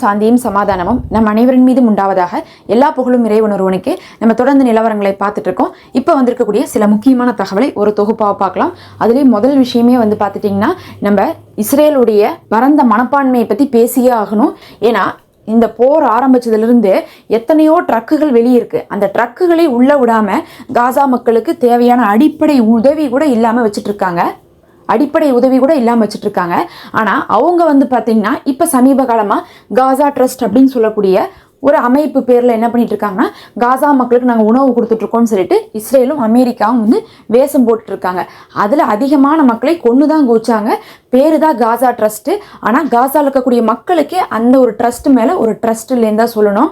சாந்தியும் சமாதானமும் நம் அனைவரின் மீதும் உண்டாவதாக. எல்லா புகழும் இறைவன் ஒருவனுக்கு. நம்ம தொடர்ந்து நிலவரங்களை பார்த்துட்டு இருக்கோம். இப்போ வந்திருக்கக்கூடிய சில முக்கியமான தகவலை ஒரு தொகுப்பாக பார்க்கலாம். அதுலேயே முதல் விஷயமே பார்த்துட்டிங்கன்னா, நம்ம இஸ்ரேலுடைய பரந்த மனப்பான்மையை பற்றி பேசியே ஆகணும். ஏன்னா இந்த போர் ஆரம்பிச்சதுலேருந்து எத்தனையோ ட்ரக்குகள் வெளியே இருக்குது. அந்த ட்ரக்குகளை உள்ளே விடாமல் காசா மக்களுக்கு தேவையான அடிப்படை உதவி கூட இல்லாமல் வச்சுட்ருக்காங்க. ஆனால் அவங்க பார்த்தீங்கன்னா இப்போ சமீப காலமாக காசா ட்ரஸ்ட் அப்படின்னு சொல்லக்கூடிய ஒரு அமைப்பு பேரில் என்ன பண்ணிட்டு இருக்காங்கன்னா, காசா மக்களுக்கு நாங்கள் உணவு கொடுத்துட்ருக்கோம்னு சொல்லிட்டு இஸ்ரேலும் அமெரிக்காவும் வேஷம் போட்டுட்ருக்காங்க. அதில் அதிகமான மக்களை கொண்டு தான் குவிச்சாங்க. பேரு தான் காசா ட்ரஸ்ட்டு. ஆனால் காசாவில் இருக்கக்கூடிய மக்களுக்கே அந்த ஒரு ட்ரஸ்ட் மேலே ஒரு ட்ரஸ்ட் இல்லைன்னு தான் சொல்லணும்.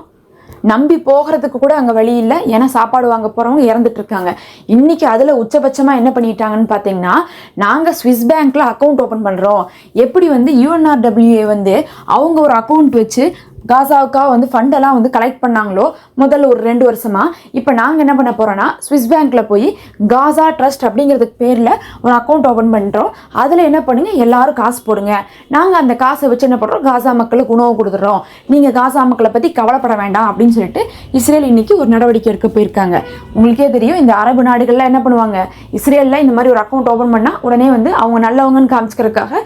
நம்பி போகிறதுக்கு கூட அங்கே வழி இல்லை. ஏன்னா சாப்பாடு வாங்க போகிறவங்க இறந்துட்டு இருக்காங்க. இன்றைக்கி அதில் உச்சபட்சமாக என்ன பண்ணிட்டாங்கன்னு பார்த்தீங்கன்னா, நாங்கள் ஸ்விஸ் பேங்க்கில் அக்கௌண்ட் ஓப்பன் பண்ணுறோம். எப்படி UNRWA அவங்க ஒரு அக்கௌண்ட் வச்சு காசாவுக்காக ஃபண்டெல்லாம் கலெக்ட் பண்ணாங்களோ முதல்ல ஒரு 2 வருஷமாக, இப்போ நாங்கள் என்ன பண்ண போகிறோன்னா, ஸ்விஸ் பேங்க்கில் போய் காசா ட்ரஸ்ட் அப்படிங்கிறதுக்கு பேரில் ஒரு அக்கௌண்ட் ஓப்பன் பண்ணுறோம். அதில் என்ன பண்ணுங்க, எல்லாரும் காசு போடுங்க. நாங்கள் அந்த காசை வச்சு என்ன பண்ணுறோம், காசா மக்களுக்கு உணவு கொடுத்துட்றோம். நீங்கள் காசா மக்களை பற்றி கவலைப்பட வேண்டாம் அப்படின்னு சொல்லிட்டு இஸ்ரேல் இன்னைக்கு ஒரு நடவடிக்கை எடுக்க போயிருக்காங்க. உங்களுக்கே தெரியும், இந்த அரபு நாடுகளில் என்ன பண்ணுவாங்க, இஸ்ரேலில் இந்த மாதிரி ஒரு அக்கௌண்ட் ஓப்பன் பண்ணால் உடனே அவங்க நல்லவங்கன்னு காமிச்சிக்கிறதுக்காக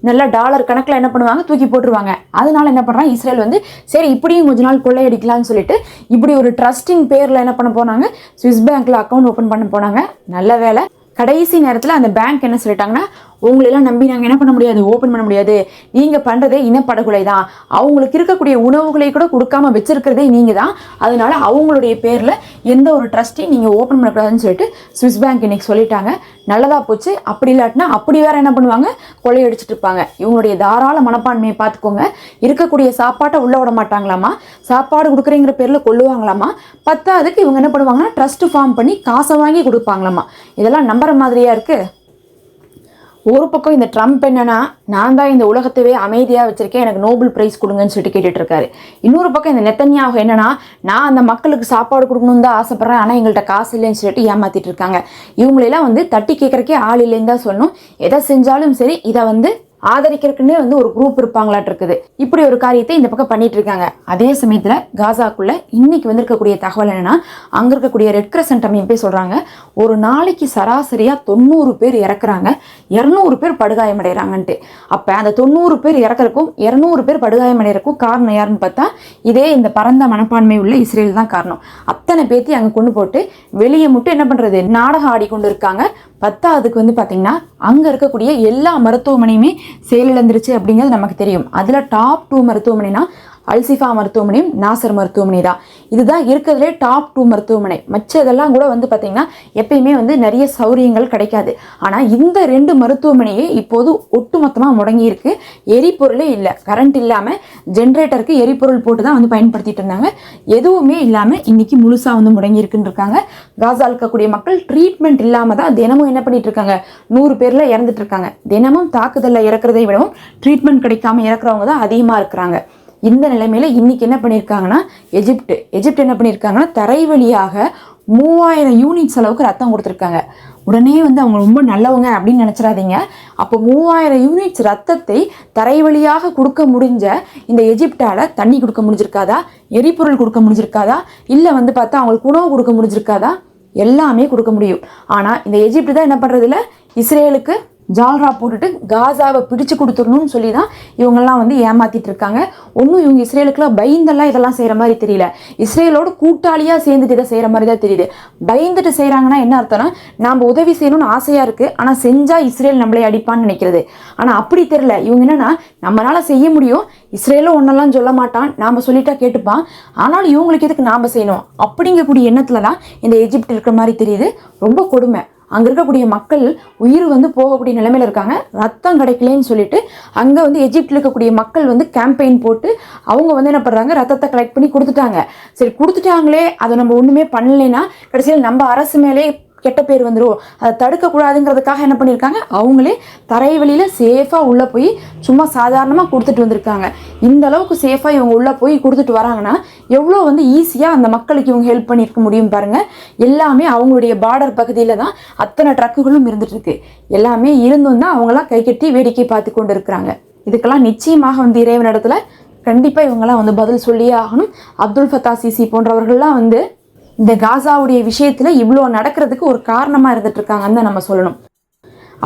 நல்ல டாலர் கணக்கில் என்ன பண்ணுவாங்க, தூக்கி போட்டுருவாங்க. அதனால என்ன பண்ணுறாங்க, இஸ்ரேல் சரி இப்படியும் கொஞ்ச நாள் கொள்ளையடிக்கலாம்னு சொல்லிட்டு இப்படி ஒரு ட்ரஸ்டிங் பேரில் என்ன பண்ண போனாங்க, ஸ்விஸ் பேங்க்கில் அக்கௌண்ட் ஓப்பன் பண்ண போனாங்க. நல்ல வேலை, கடைசி நேரத்தில் அந்த பேங்க் என்ன சொல்லிட்டாங்கன்னா, உங்களெல்லாம் நம்பி நாங்கள் என்ன பண்ண முடியாது, ஓப்பன் பண்ண முடியாது. நீங்கள் பண்ணுறதே இனப்படுகொலை தான். அவங்களுக்கு இருக்கக்கூடிய உணவுகளை கூட கொடுக்காம வச்சிருக்கிறதே நீங்கள் தான். அதனால அவங்களுடைய பேரில் எந்த ஒரு ட்ரஸ்ட்டையும் நீங்கள் ஓப்பன் பண்ணக்கூடாதுன்னு சொல்லிட்டு ஸ்விஸ் பேங்க் இன்னைக்கு சொல்லிட்டாங்க. நல்லதாக போச்சு. அப்படி இல்லாட்டினா அப்படி வேற என்ன பண்ணுவாங்க, கொள்ளையடிச்சிட்டு இருப்பாங்க. இவங்களுடைய தாராள மனப்பான்மையை பார்த்துக்கோங்க. இருக்கக்கூடிய சாப்பாட்டை உள்ள விட மாட்டாங்களாமா, சாப்பாடு கொடுக்குறேங்கிற பேரில் கொள்ளுவாங்களாமா. பத்தாவதுக்கு இவங்க என்ன பண்ணுவாங்கன்னா, ட்ரஸ்ட் ஃபார்ம் பண்ணி காசை வாங்கி கொடுப்பாங்களாமா. இதெல்லாம் நம்புற மாதிரியா இருக்குது. ஒரு பக்கம் இந்த ட்ரம்ப் என்னன்னா, நான் தான் இந்த உலகத்தவே அமைதியாக வச்சிருக்கேன், எனக்கு நோபல் பிரைஸ் கொடுங்கன்னு சொல்லிட்டு கேட்டுட்டு இருக்காரு. இன்னொரு பக்கம் இந்த நெத்தன்யாகு என்னன்னா, நான் அந்த மக்களுக்கு சாப்பாடு கொடுக்கணும்னு தான் ஆசைப்படுறேன், ஆனால் எங்கள்கிட்ட காசு இல்லைன்னு சொல்லிட்டு ஏமாத்திட்டு இருக்காங்க. இவங்களெல்லாம் தட்டி கேட்கறக்கே ஆள் இல்லைன்னு தான் சொல்லணும். எதை செஞ்சாலும் சரி இதை ஆதரிக்கிறதுக்குன்னே ஒரு குரூப் இருப்பாங்களாட்டு இருக்குது. இப்படி ஒரு காரியத்தை இந்த பக்கம் பண்ணிட்டு இருக்காங்க. அதே சமயத்தில் காசாக்குள்ள இன்னைக்கு வந்திருக்கக்கூடிய தகவல் என்னன்னா, அங்கே இருக்கக்கூடிய ரெட் கிரசன்ட் அமைப்பே சொல்றாங்க, ஒரு நாளைக்கு சராசரியா 90 பேர் இறக்குறாங்க, 200 பேர் படுகாயமடைகிறாங்கன்ட்டு. அப்போ அந்த 90 பேர் இறக்குறக்கும் 200 பேர் படுகாயமடைகிறக்கும் காரணம் யாருன்னு பார்த்தா, இதே இந்த பரந்த மனப்பான்மை உள்ள இஸ்ரேல் தான் காரணம். அத்தனை பேத்தி அங்கே கொண்டு போட்டு வெளியே மட்டும் என்ன பண்றது, நாடகம் ஆடிக்கொண்டு இருக்காங்க. பத்தாவதுக்கு பார்த்தீங்கன்னா, அங்கே இருக்கக்கூடிய எல்லா மருத்துவமனையுமே செயலிழந்துருச்சு அப்படிங்கிறது நமக்கு தெரியும். அதில் டாப் 2 மருத்துவமனைனா அல்சிஃபா மருத்துவமனையும் நாசர் மருத்துவமனை தான். இதுதான் இருக்கிறதுலே டாப் 2 மருத்துவமனை. மற்றதெல்லாம் கூட பார்த்தீங்கன்னா எப்பயுமே நிறைய சௌரியங்கள் கிடைக்காது. ஆனால் இந்த 2 மருத்துவமனையே இப்போது ஒட்டுமொத்தமாக முடங்கி இருக்கு. எரிபொருளே இல்லை, கரண்ட் இல்லாமல் ஜென்ரேட்டருக்கு எரிபொருள் போட்டு தான் பயன்படுத்திட்டு இருந்தாங்க. எதுவுமே இல்லாமல் இன்னைக்கு முழுசாக முடங்கி இருக்குன்னு இருக்காங்க. காசால் இருக்கக்கூடிய மக்கள் ட்ரீட்மெண்ட் இல்லாமல் தான் தினமும் என்ன பண்ணிட்டு இருக்காங்க, 100 பேர்ல இறந்துட்டு இருக்காங்க. தினமும் தாக்குதலில் இறக்குறதை விடவும் ட்ரீட்மெண்ட் கிடைக்காம இறக்குறவங்க தான் அதிகமாக இருக்கிறாங்க. இந்த நிலைமையில இன்னைக்கு என்ன பண்ணியிருக்காங்கன்னா, எஜிப்ட் என்ன பண்ணியிருக்காங்கன்னா, தரை வழியாக 3000 யூனிட்ஸ் அளவுக்கு ரத்தம் கொடுத்துருக்காங்க. உடனே அவங்க ரொம்ப நல்லவங்க அப்படின்னு நினச்சிடாதீங்க. அப்போ 3000 யூனிட்ஸ் ரத்தத்தை தரை வழியாக கொடுக்க முடிஞ்ச இந்த எஜிப்டால தண்ணி கொடுக்க முடிஞ்சிருக்காதா, எரிபொருள் கொடுக்க முடிஞ்சிருக்காதா, இல்லை பார்த்தா அவங்களுக்கு உணவு கொடுக்க முடிஞ்சிருக்காதா? எல்லாமே கொடுக்க முடியும். ஆனால் இந்த எஜிப்ட் தான் என்ன பண்ணுறதில்ல, இஸ்ரேலுக்கு ஜால்ரா போட்டுட்டு காசாவை பிடிச்சு கொடுத்துடணும்னு சொல்லி தான் இவங்கெல்லாம் ஏமாத்திட்டு இருக்காங்க. ஒன்றும் இவங்க இஸ்ரேலுக்குலாம் பயந்தெல்லாம் இதெல்லாம் செய்கிற மாதிரி தெரியல. இஸ்ரேலோட கூட்டாளியாக சேர்ந்துட்டு இதை செய்கிற மாதிரி தான் தெரியுது. பயந்துட்டு செய்கிறாங்கன்னா என்ன அர்த்தம்னா, நாம் உதவி செய்யணும்னு ஆசையாக இருக்குது, ஆனால் செஞ்சால் இஸ்ரேல் நம்மளே அடிப்பான்னு நினைக்கிறது. ஆனால் அப்படி தெரியல. இவங்க என்னன்னா, நம்மளால செய்ய முடியும், இஸ்ரேலும் ஒன்றெல்லாம் சொல்ல மாட்டான், நாம் சொல்லிட்டா கேட்டுப்பான், ஆனாலும் இவங்களுக்கு எதுக்கு நாம் செய்யணும் அப்படிங்கக்கூடிய எண்ணத்தில் தான் இந்த எஜிப்ட் இருக்கிற மாதிரி தெரியுது. ரொம்ப கொடுமை. அங்கே இருக்கக்கூடிய மக்கள் உயிர் போகக்கூடிய நிலைமையில் இருக்காங்க. ரத்தம் கிடைக்கலன்னு சொல்லிட்டு அங்கே எஜிப்டில் இருக்கக்கூடிய மக்கள் கேம்பெயின் போட்டு அவங்க என்ன பண்ணுறாங்க, ரத்தத்தை கலெக்ட் பண்ணி கொடுத்துட்டாங்க. சரி கொடுத்துட்டாங்களே, அதை நம்ம ஒன்றுமே பண்ணலைன்னா கடைசியில் நம்ம அரசு மேலே கெட்ட பேர் வந்துடும், அதை தடுக்கக்கூடாதுங்கிறதுக்காக என்ன பண்ணியிருக்காங்க, அவங்களே தரை வழியில் சேஃபாக உள்ளே போய் சும்மா சாதாரணமாக கொடுத்துட்டு வந்திருக்காங்க. இந்த அளவுக்கு சேஃபாக இவங்க உள்ளே போய் கொடுத்துட்டு வராங்கன்னா எவ்வளோ ஈஸியாக அந்த மக்களுக்கு இவங்க ஹெல்ப் பண்ணியிருக்க முடியும் பாருங்கள். எல்லாமே அவங்களுடைய பார்டர் பகுதியில் தான் அத்தனை ட்ரக்குகளும் இருந்துகிட்ருக்கு. எல்லாமே இருந்தும் தான் அவங்களாம் கை கட்டி வேடிக்கை பார்த்து கொண்டு இருக்கிறாங்க. இதுக்கெல்லாம் நிச்சயமாக இறைவனிடத்தில் கண்டிப்பாக இவங்கெல்லாம் வந்து பதில் சொல்லியே ஆகணும். அப்துல் ஃபத்தா சிசி போன்றவர்கள்லாம் வந்து இந்த காசாவுடைய விஷயத்தில் இவ்வளோ நடக்கிறதுக்கு ஒரு காரணமாக இருந்துட்டு இருக்காங்கன்னு தான் நம்ம சொல்லணும்.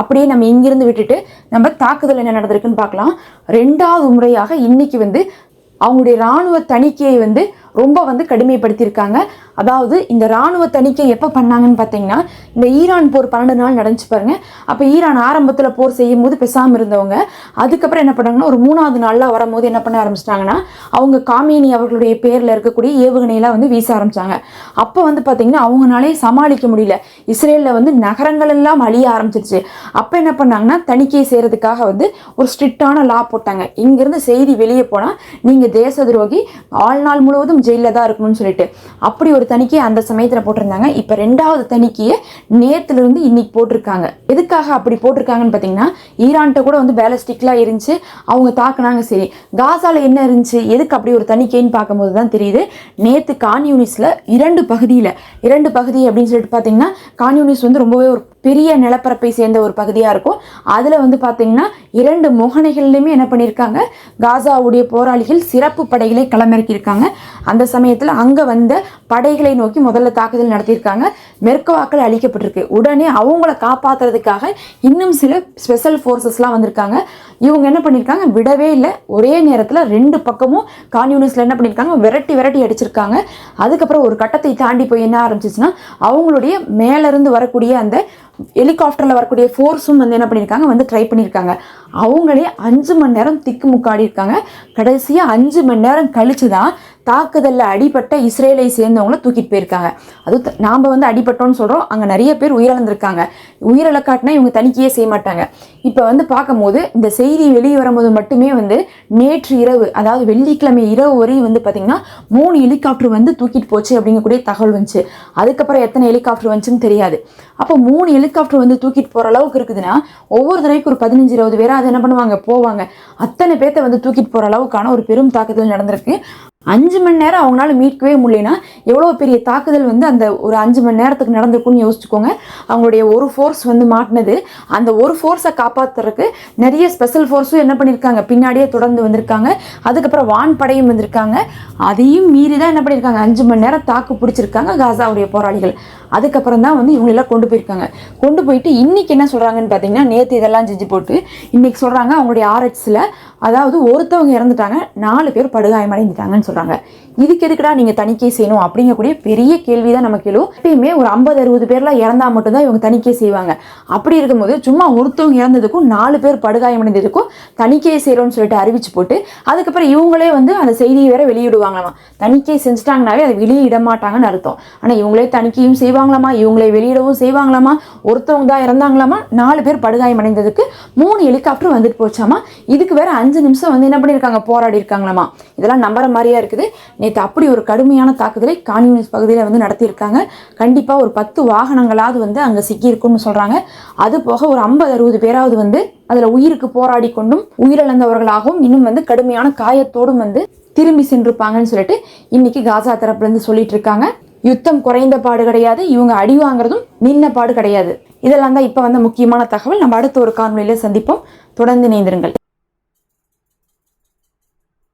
அப்படியே நம்ம இங்கிருந்து விட்டுட்டு நம்ம தாக்குதல் என்ன நடந்திருக்குன்னு பார்க்கலாம். 2வது முறையாக இன்னைக்கு வந்து அவங்களுடைய இராணுவ தணிக்கையை வந்து ரொம்ப வந்து கடுமைப்படுத்தியிருக்காங்க. அதாவது இந்த இராணுவ தணிக்கை எப்போ பண்ணாங்கன்னு பார்த்தீங்கன்னா, இந்த ஈரான் போர் 12 நாள் நடந்துச்சு பாருங்க. அப்போ ஈரான் ஆரம்பத்தில் போர் செய்யும் போது பேசாமல் இருந்தவங்க அதுக்கப்புறம் என்ன பண்ணாங்கன்னா, ஒரு 3வது நாளில் வரும்போது என்ன பண்ண ஆரம்பிச்சிட்டாங்கன்னா, அவங்க காமேனி அவர்களுடைய பேரில் இருக்கக்கூடிய ஏவுகணையெல்லாம் வந்து வீச ஆரம்பித்தாங்க. அப்போ வந்து பார்த்தீங்கன்னா அவங்களாலே சமாளிக்க முடியல. இஸ்ரேலில் வந்து நகரங்கள் எல்லாம் அழிய ஆரம்பிச்சிருச்சு. அப்போ என்ன பண்ணாங்கன்னா, தணிக்கை செய்கிறதுக்காக வந்து ஒரு ஸ்ட்ரிக்டான லா போட்டாங்க. இங்கேருந்து செய்தி வெளியே போனால் நீங்கள் தேச துரோகி, வாழ்நாள் முழுவதும் ஜெயிலில் தான் இருக்கணும்னு சொல்லிட்டு அப்படி ஒரு தணிக்கையை அந்த சமயத்தில் போட்டிருந்தாங்க. இப்போ 2வது தணிக்கையை நேற்றுலேருந்து இன்னைக்கு போட்டிருக்காங்க. எதுக்காக அப்படி போட்டிருக்காங்கன்னு பார்த்தீங்கன்னா, ஈரான்கிட்ட கூட வந்து பேலஸ்டிக்லாம் இருந்துச்சு, அவங்க தாக்குனாங்க. சரி, காசாவில் என்ன இருந்துச்சு, எதுக்கு அப்படி ஒரு தணிக்கைன்னு பார்க்கும்போது தான் தெரியுது. நேற்று கான்யூனிஸில் 2 பகுதி அப்படின்னு சொல்லிட்டு பார்த்தீங்கன்னா, கான்யூனிஸ் வந்து ரொம்பவே ஒரு பெரிய நிலப்பரப்பை சேர்ந்த ஒரு பகுதியாக இருக்கும். அதில் வந்து பார்த்தீங்கன்னா 2 முகணைகள்லையுமே என்ன பண்ணியிருக்காங்க, காசாவுடைய போராளிகள் சிறப்பு படைகளை களமிறக்கியிருக்காங்க. அந்த சமயத்தில் அங்கே வந்த படைகளை நோக்கி முதல்ல தாக்குதல் நடத்தியிருக்காங்க. மெர்கவாக்கள் அழிக்கப்பட்டிருக்கு. உடனே அவங்கள காப்பாற்றுறதுக்காக இன்னும் சில ஸ்பெஷல் ஃபோர்ஸஸ்லாம் வந்திருக்காங்க. இவங்க என்ன பண்ணியிருக்காங்க, விடவே இல்லை. ஒரே நேரத்தில் 2 பக்கமும் கான்யூனிஸில் என்ன பண்ணியிருக்காங்க, விரட்டி அடிச்சிருக்காங்க. அதுக்கப்புறம் ஒரு கட்டத்தை தாண்டி போய் என்ன ஆரம்பிச்சிச்சுன்னா, அவங்களுடைய மேலேருந்து வரக்கூடிய அந்த ஹெலிகாப்டரில் வரக்கூடிய ஃபோர்ஸும் வந்து என்ன பண்ணியிருக்காங்க, வந்து ட்ரை பண்ணியிருக்காங்க. அவங்களே 5 மணி நேரம் திக்குமுக்காடி இருக்காங்க. கடைசியாக 5 மணி நேரம் கழிச்சு தான் தாக்குதலில் அடிபட்ட இஸ்ரேலை சேர்ந்தவங்கள தூக்கிட்டு போயிருக்காங்க. அது நாம் வந்து அடிபட்டோன்னு சொல்கிறோம், அங்கே நிறைய பேர் உயிரிழந்திருக்காங்க. உயிரிழக்காட்டினா இவங்க தணிக்கையே செய்ய மாட்டாங்க. இப்போ வந்து பார்க்கும்போது இந்த செய்தி வெளியே வரும்போது மட்டுமே வந்து நேற்று இரவு, அதாவது வெள்ளிக்கிழமை இரவு வரையும் வந்து பார்த்திங்கன்னா 3 ஹெலிகாப்டர் வந்து தூக்கிட்டு போச்சு அப்படிங்கக்கூடிய தகவல் வந்துச்சு. அதுக்கப்புறம் எத்தனை ஹெலிகாப்டர் வந்துச்சுன்னு தெரியாது. அப்போ 3 ஹெலிகாப்டர் வந்து தூக்கிட்டு போகிற அளவுக்கு இருக்குதுன்னா, ஒவ்வொரு தடவைக்கு ஒரு 15-20 பேராக அது என்ன பண்ணுவாங்க, போவாங்க. அத்தனை பேர்த்த வந்து தூக்கிட்டு போகிற அளவுக்கான ஒரு பெரும் தாக்குதல் நடந்திருக்கு. 5 மணி நேரம் அவங்களால மீட்கவே முடியலனா எவ்வளோ பெரிய தாக்குதல் வந்து அந்த ஒரு 5 மணி நேரத்துக்கு நடந்திருக்குன்னு யோசிச்சுக்கோங்க. அவங்களுடைய ஒரு ஃபோர்ஸ் வந்து மாட்டினது, அந்த ஒரு ஃபோர்ஸை காப்பாற்றுறதுக்கு நிறைய ஸ்பெஷல் ஃபோர்ஸும் என்ன பண்ணியிருக்காங்க, பின்னாடியே தொடர்ந்து வந்திருக்காங்க. அதுக்கப்புறம் வான்படையும் வந்திருக்காங்க. அதையும் மீறி தான் என்ன பண்ணியிருக்காங்க, 5 மணி நேரம் தாக்கு பிடிச்சிருக்காங்க காசாவுடைய போராளிகள். அதுக்கப்புறம் தான் வந்து இவங்களெல்லாம் கொண்டு போயிருக்காங்க. கொண்டு போயிட்டு இன்றைக்கி என்ன சொல்கிறாங்கன்னு பார்த்தீங்கன்னா, நேற்று இதெல்லாம் செஞ்சு போட்டு இன்றைக்கி சொல்கிறாங்க அவங்களுடைய ஆர்எட்ஸில், அதாவது ஒருத்தவங்க இறந்துட்டாங்க, 4 பேர் படுகாயமடைந்துட்டாங்கன்னு சொல்கிறாங்க. இதுக்கு எதுக்குடா நீங்கள் தணிக்கை செய்யணும் அப்படிங்கக்கூடிய பெரிய கேள்வி தான் நமக்கு எழும். எப்பயுமே ஒரு 50-60 பேர்லாம் இறந்தா மட்டும்தான் இவங்க தணிக்கை செய்வாங்க. அப்படி இருக்கும்போது சும்மா ஒருத்தவங்க இறந்ததுக்கும் 4 பேர் படுகாயமடைந்ததுக்கும் தணிக்கையை செய்கிறோம்னு சொல்லிட்டு அறிவிச்சு போட்டு அதுக்கப்புறம் இவங்களே வந்து அந்த செய்தியை வேற வெளியிடுவாங்களாமா. தணிக்கை செஞ்சுட்டாங்கனாவே அதை வெளியிட மாட்டாங்கன்னு அர்த்தம். ஆனால் இவங்களே தணிக்கையும் செய்வாங்களாமா, இவங்களே வெளியிடவும் செய்வாங்களாமா. ஒருத்தவங்க தான் இறந்தாங்களாமா, 4 பேர் படுகாயமடைந்ததுக்கு 3 ஹெலிகாப்டர் வந்துட்டு போச்சாமா. இதுக்கு வேற 5 நிமிஷம் வந்து என்ன பண்ணியிருக்காங்க, போராடி இருக்காங்களாமா. இதெல்லாம் நம்புற மாதிரியா இருக்குது. நேற்று அப்படி ஒரு கடுமையான தாக்குதலை கான்யூனிஸ் பகுதியில் வந்து நடத்தியிருக்காங்க. கண்டிப்பாக ஒரு 10 வாகனங்களாவது வந்து அங்கே சிக்கியிருக்கும்னு சொல்கிறாங்க. அது போக ஒரு 50-60 பேராவது வந்து அதில் உயிருக்கு போராடி கொண்டும் உயிரிழந்தவர்களாகவும் இன்னும் வந்து கடுமையான காயத்தோடும் வந்து திரும்பி சென்றிருப்பாங்கன்னு சொல்லிட்டு இன்னைக்கு காசா தரப்புலேருந்து சொல்லிட்டு இருக்காங்க. யுத்தம் குறைந்த பாடு கிடையாது, இவங்க அடி வாங்குறதும் நின்ன பாடு கிடையாது. இதெல்லாம் தான் இப்போ வந்து முக்கியமான தகவல். நம்ம அடுத்த ஒரு காணொலியில் சந்திப்போம். தொடர்ந்து இணைந்திருங்கள்.